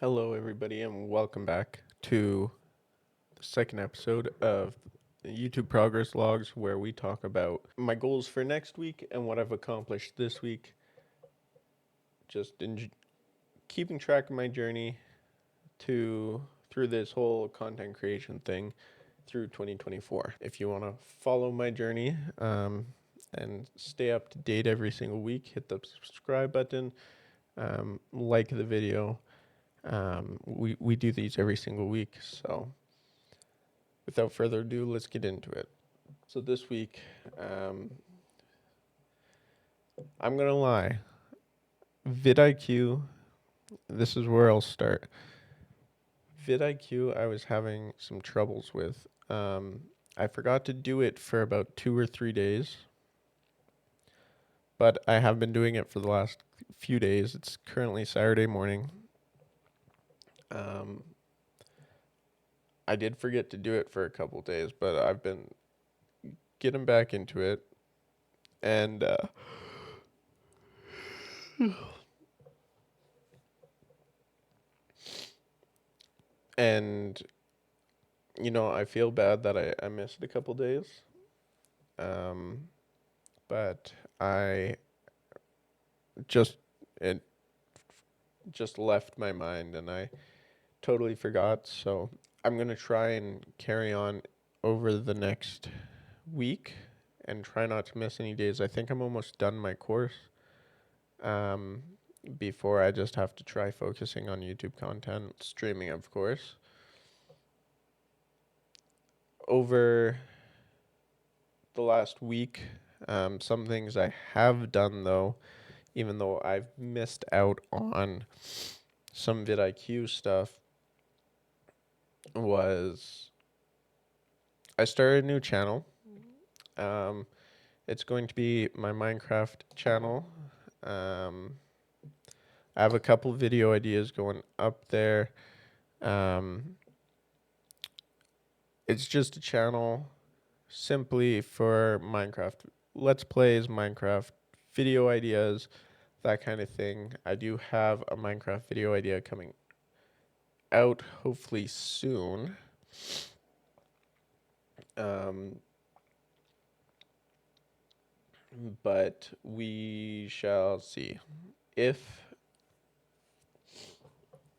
Hello, everybody, and welcome back to the second episode of YouTube Progress Logs, where we talk about my goals for next week and what I've accomplished this week. Just keeping track of my journey through this whole content creation thing through 2024. If you want to follow my journey and stay up to date every single week, hit the subscribe button, like the video. We do these every single week, so without further ado, let's get into it. So this week, I'm gonna lie, vidIQ. This is where I'll start. vidIQ, I was having some troubles with. I forgot to do it for about 2 or 3 days, but I have been doing it for the last few days. It's currently Saturday morning. Um, I did forget to do it for a couple days, but I've been getting back into it, and and I feel bad that I missed a couple days. Um, but I just it just left my mind and I totally forgot. So I'm gonna try and carry on over the next week and try not to miss any days. I think I'm almost done my course. Um, Before I just have to try focusing on YouTube content, streaming, of course. Over the last week, some things I have done though, even though I've missed out on some vidIQ stuff, was I started a new channel. Um, it's going to be my Minecraft channel. Um, I have a couple video ideas going up there. Um, it's just a channel simply for Minecraft Let's Plays, Minecraft video ideas, that kind of thing. I do have a Minecraft video idea coming out hopefully soon. Um, but we shall see. If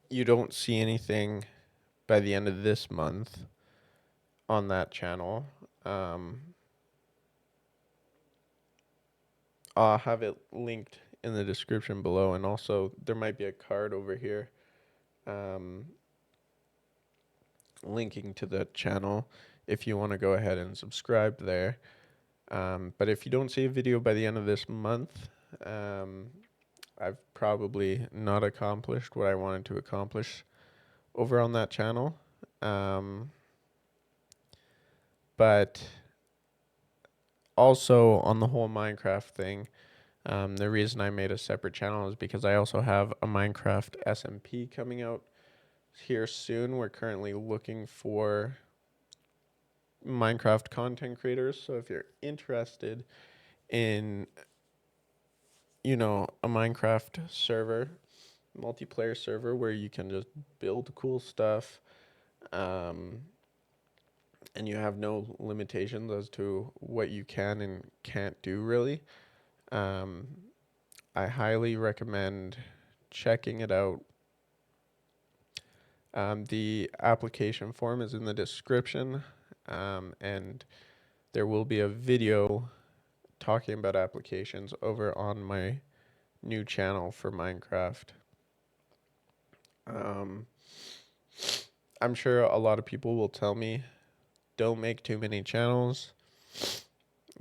you don't see anything by the end of this month on that channel, I'll have it linked in the description below, and also there might be a card over here um, linking to the channel if you want to go ahead and subscribe there. But if you don't see a video by the end of this month, I've probably not accomplished what I wanted to accomplish over on that channel. But also on the whole Minecraft thing, the reason I made a separate channel is because I also have a Minecraft SMP coming out here soon. We're currently looking for Minecraft content creators. So if you're interested in, a Minecraft server, multiplayer server where you can just build cool stuff, and you have no limitations as to what you can and can't do, really, um, I highly recommend checking it out. The application form is in the description, and there will be a video talking about applications over on my new channel for Minecraft. I'm sure a lot of people will tell me, don't make too many channels.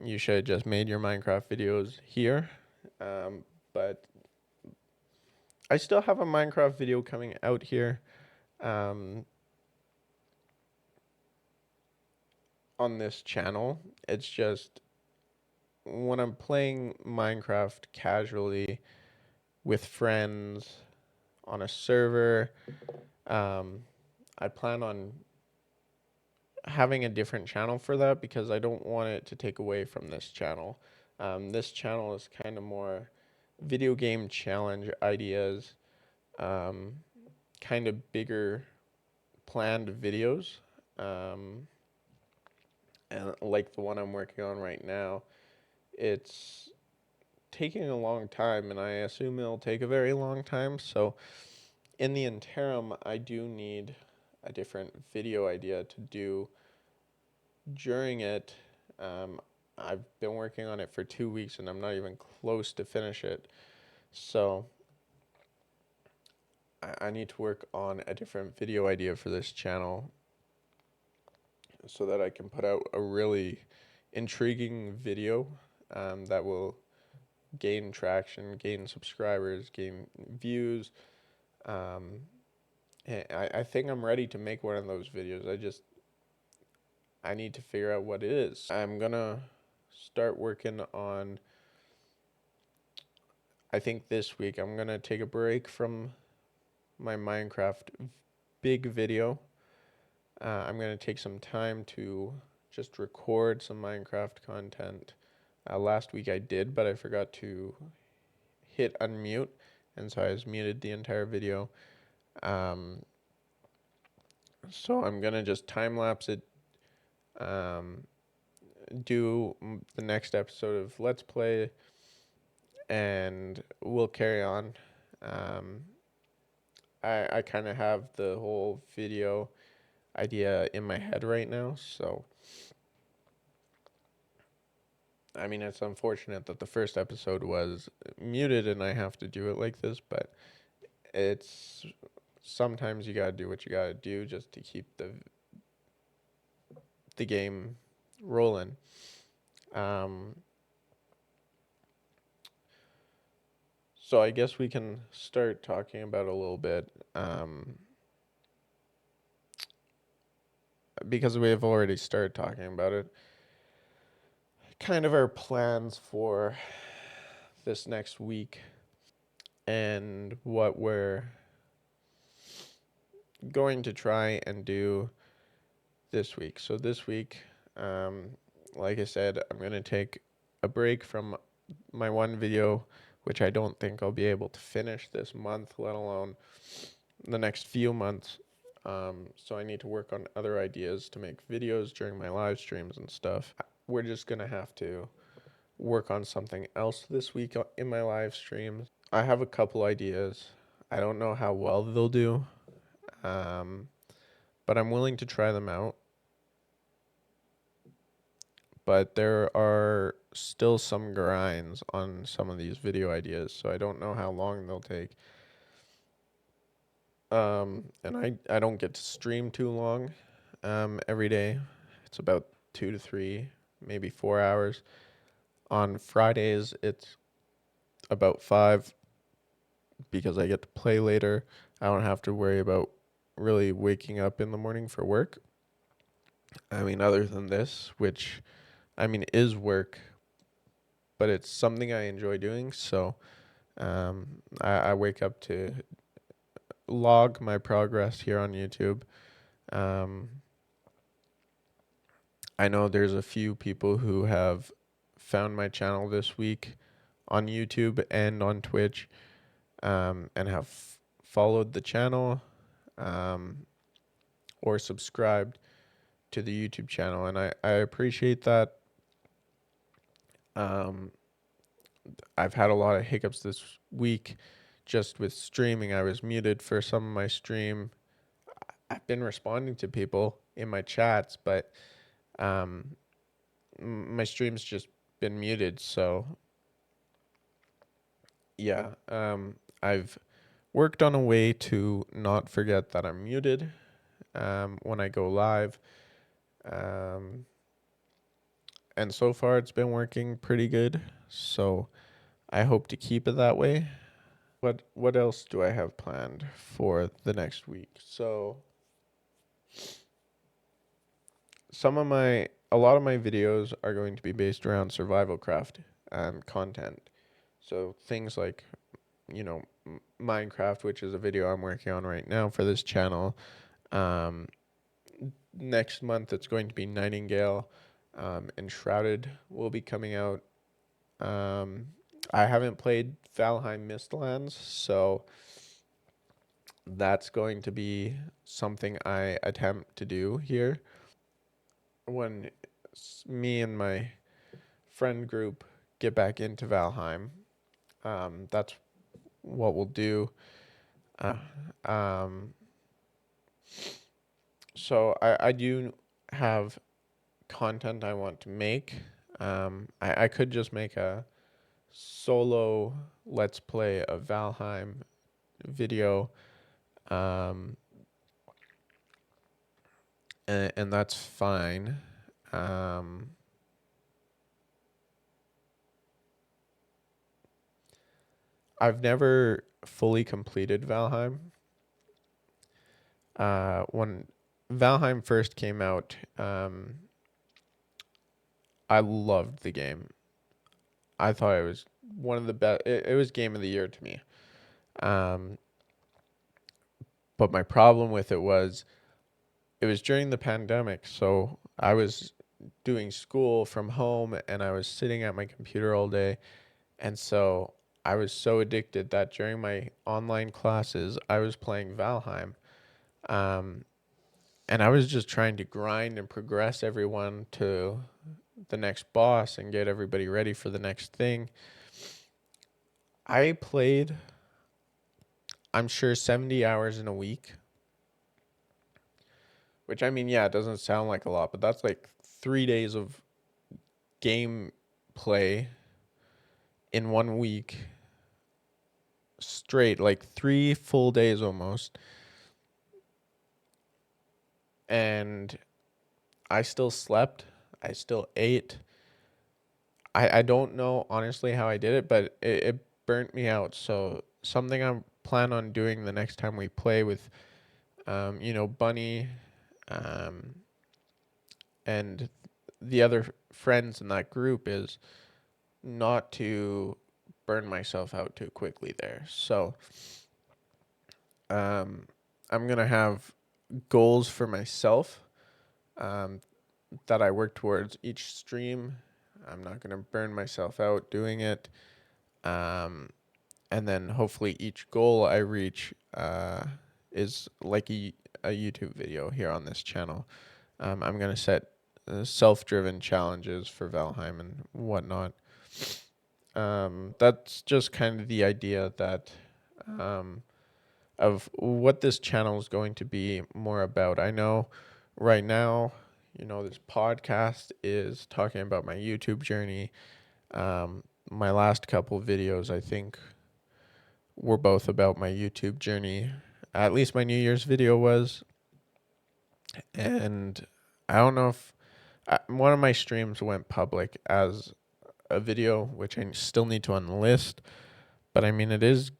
You should have just made your Minecraft videos here. But I still have a Minecraft video coming out here on this channel. It's just when I'm playing Minecraft casually with friends on a server, I plan on having a different channel for that because I don't want it to take away from this channel. This channel is kind of more video game challenge ideas, kind of bigger planned videos. Um, and like the one I'm working on right now, it's taking a long time, and I assume it'll take a very long time. So in the interim, I do need a different video idea to do during it. Um, I've been working on it for 2 weeks, and I'm not even close to finish it. So I need to work on a different video idea for this channel so that I can put out a really intriguing video that will gain traction, gain subscribers, gain views. Um, I think I'm ready to make one of those videos. I need to figure out what it is. I'm gonna start working on, I think this week, I'm gonna take a break from my Minecraft big video. I'm gonna take some time to just record some Minecraft content. Last week I did, but I forgot to hit unmute, and so I was muted the entire video. Um, so I'm gonna just time lapse it, um, do the next episode of Let's Play, and we'll carry on. Um, I kind of have the whole video idea in my head right now, so I mean, it's unfortunate that the first episode was muted and I have to do it like this, but it's sometimes you gotta do what you gotta do just to keep the game rolling. Um, so I guess we can start talking about a little bit, because we have already started talking about it. Kind of our plans for this next week and what we're going to try and do this week. So this week, like I said, I'm going to take a break from my one video, which I don't think I'll be able to finish this month, let alone the next few months. So I need to work on other ideas to make videos during my live streams and stuff. We're just going to have to work on something else this week in my live streams. I have a couple ideas. I don't know how well they'll do, um, but I'm willing to try them out. But there are still some grinds on some of these video ideas, so I don't know how long they'll take. And I don't get to stream too long every day. It's about 2 to 3, maybe 4 hours. On Fridays, it's about 5 because I get to play later. I don't have to worry about really waking up in the morning for work. I mean, other than this, which I mean is work, but it's something I enjoy doing. So I wake up to log my progress here on YouTube. Um, I know there's a few people who have found my channel this week on YouTube and on Twitch, and have followed the channel, um, or subscribed to the YouTube channel, and I appreciate that. Um, I've had a lot of hiccups this week just with streaming. I was muted for some of my stream. I've been responding to people in my chats, but um, my stream's just been muted. So yeah, I've worked on a way to not forget that I'm muted when I go live. Um, and so far it's been working pretty good. So I hope to keep it that way. What else do I have planned for the next week? So a lot of my videos are going to be based around survival craft content. So things like, Minecraft, which is a video I'm working on right now for this channel. Um, Next month it's going to be Nightingale. Enshrouded will be coming out. I haven't played Valheim Mistlands, so that's going to be something I attempt to do here when me and my friend group get back into Valheim. That's what we'll do. Um, so I do have content I want to make. I could just make a solo let's play of Valheim video, um, and that's fine. Um, I've never fully completed Valheim. When Valheim first came out, I loved the game. I thought it was one of the best. It was game of the year to me. Um, but my problem with it was during the pandemic, so I was doing school from home and I was sitting at my computer all day, and so I was so addicted that during my online classes I was playing Valheim. Um, and I was just trying to grind and progress everyone to the next boss and get everybody ready for the next thing. I played, I'm sure, 70 hours in a week, which I mean, yeah, it doesn't sound like a lot, but that's like 3 days of game play in 1 week straight, like 3 full days almost. And I still slept, I still ate. I don't know honestly how I did it, but it burnt me out. So something I plan on doing the next time we play with, Bunny, um, and the other friends in that group is not to burn myself out too quickly there. So um, I'm gonna have goals for myself, um, that I work towards each stream. I'm not gonna burn myself out doing it. Um, and then hopefully each goal I reach is like a YouTube video here on this channel. I'm gonna set self-driven challenges for Valheim and whatnot. That's just kind of the idea that um, of what this channel is going to be more about. I know right now, this podcast is talking about my YouTube journey. My last couple videos, I think, were both about my YouTube journey. At least my New Year's video was. And I don't know if one of my streams went public as a video, which I still need to unlist. But I mean, it is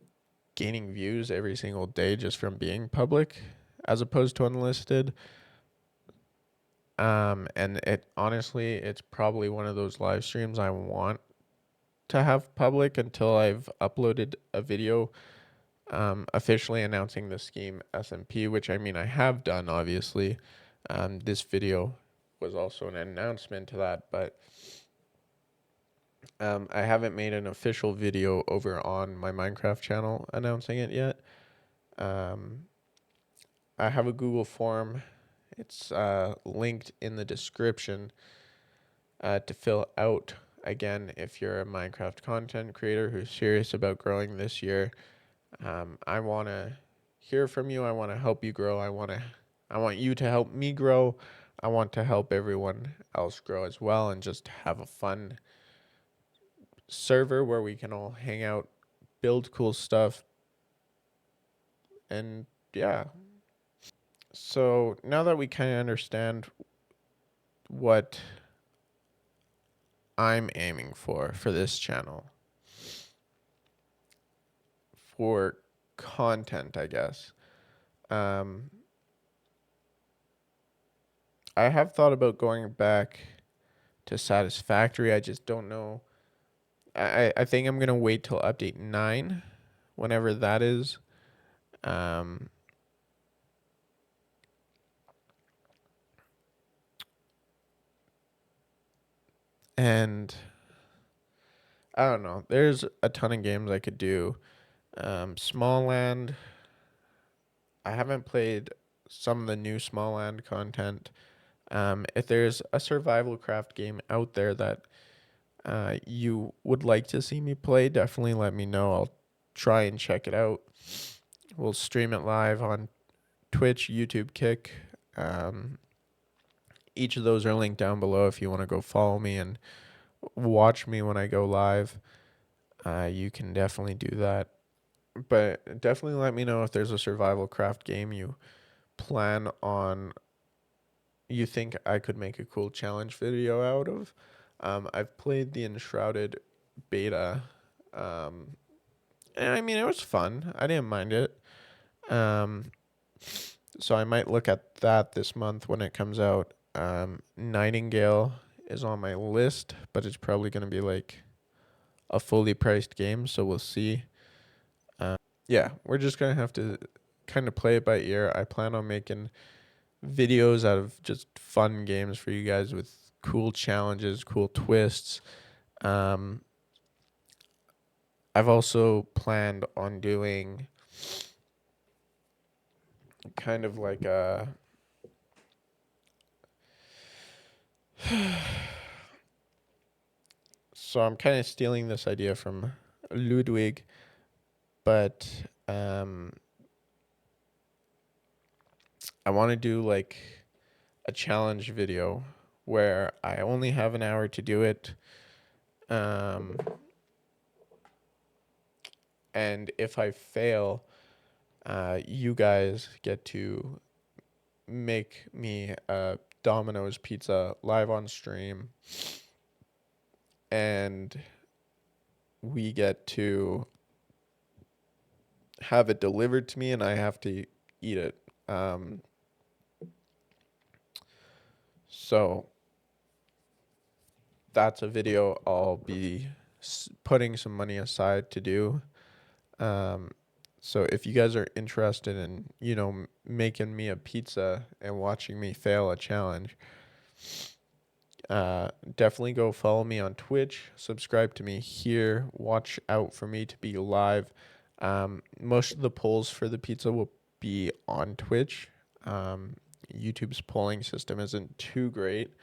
gaining views every single day just from being public as opposed to unlisted. And it honestly, it's probably one of those live streams I want to have public until I've uploaded a video officially announcing the scheme SMP, which I mean I have done obviously. This video was also an announcement to that, but I haven't made an official video over on my Minecraft channel announcing it yet. Um, I have a Google form. It's linked in the description to fill out. Again, if you're a Minecraft content creator who's serious about growing this year, I want to hear from you. I want to help you grow. I want you to help me grow. I want to help everyone else grow as well, and just have a fun server where we can all hang out, build cool stuff, and yeah. So now that we kind of understand what I'm aiming for this channel, for content, I guess. Um, I have thought about going back to Satisfactory. I just don't know. I think I'm gonna wait till update 9, whenever that is. Um, and I don't know. There's a ton of games I could do. Small Land. I haven't played some of the new Small Land content. If there's a survival craft game out there that you would like to see me play, definitely let me know. I'll try and check it out. We'll stream it live on Twitch, YouTube, Kick. Each of those are linked down below if you want to go follow me and watch me when I go live. You can definitely do that. But definitely let me know if there's a survival craft game you plan on, you think I could make a cool challenge video out of. I've played the Enshrouded beta. And I mean, it was fun. I didn't mind it. So I might look at that this month when it comes out. Nightingale is on my list, but it's probably going to be like a fully priced game, so we'll see. Yeah, we're just going to have to kind of play it by ear. I plan on making videos out of just fun games for you guys with cool challenges, cool twists. I've also planned on doing kind of like a so I'm kind of stealing this idea from Ludwig, but I want to do like a challenge video where I only have an hour to do it. And if I fail, you guys get to make me a Domino's pizza live on stream, and we get to have it delivered to me and I have to eat it. So that's a video I'll be putting some money aside to do. So if you guys are interested in, making me a pizza and watching me fail a challenge, definitely go follow me on Twitch, subscribe to me here, watch out for me to be live. Most of the polls for the pizza will be on Twitch. YouTube's polling system isn't too great,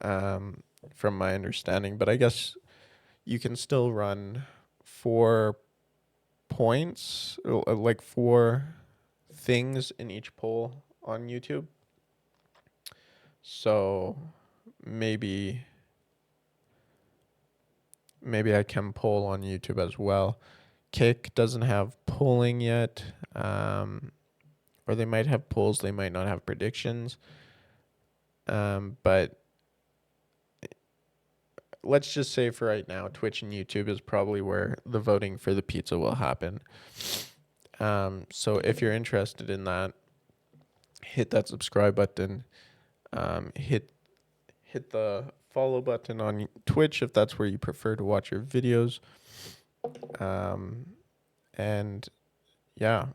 from my understanding, but I guess you can still run 4 points, like 4 things in each poll on YouTube. So maybe I can poll on YouTube as well. Kick doesn't have polling yet, or they might have polls, they might not have predictions. But let's just say for right now, Twitch and YouTube is probably where the voting for the pizza will happen. So if you're interested in that, hit that subscribe button. Hit the follow button on Twitch if that's where you prefer to watch your videos. And yeah,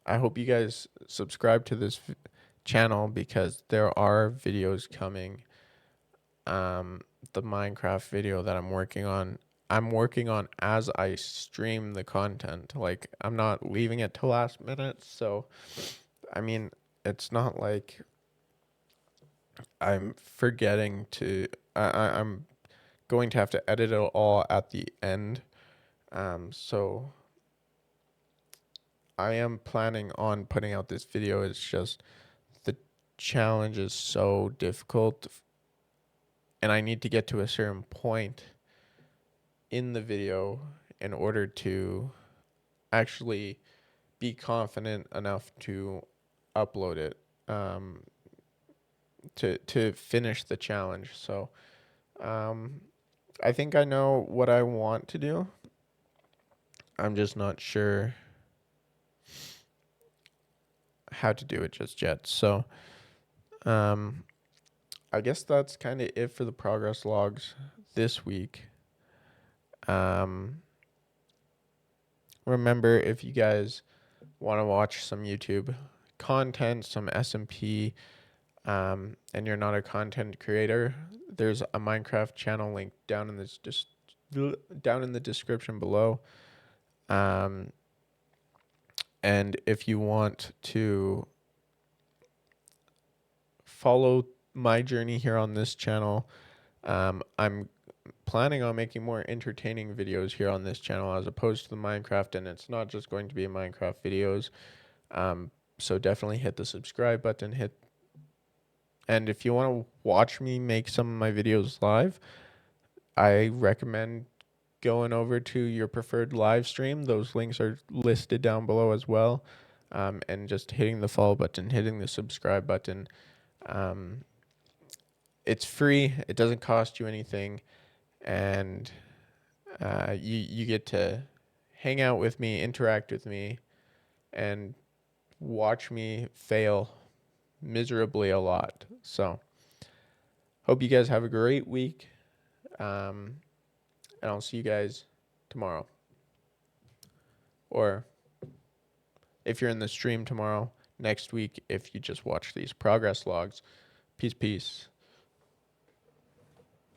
I hope you guys subscribe to this channel because there are videos coming. The Minecraft video that I'm working on as I stream the content. Like, I'm not leaving it till last minute. So, I mean, it's not like I'm forgetting to, I'm going to have to edit it all at the end. So I am planning on putting out this video. It's just the challenge is so difficult and I need to get to a certain point in the video in order to actually be confident enough to upload it, to finish the challenge. So I think I know what I want to do. I'm just not sure how to do it just yet. So I guess that's kind of it for the progress logs this week. Remember, if you guys want to watch some YouTube content, some SMP, and you're not a content creator, there's a Minecraft channel link down in this down in the description below. And if you want to follow my journey here on this channel, I'm planning on making more entertaining videos here on this channel as opposed to the Minecraft, and it's not just going to be Minecraft videos. So definitely hit the subscribe button, and if you want to watch me make some of my videos live, I recommend going over to your preferred live stream. Those links are listed down below as well. And just hitting the follow button, hitting the subscribe button. It's free. It doesn't cost you anything. And you get to hang out with me, interact with me, and watch me fail miserably a lot. So hope you guys have a great week. And I'll see you guys tomorrow. Or if you're in the stream tomorrow, next week, if you just watch these progress logs. Peace, peace.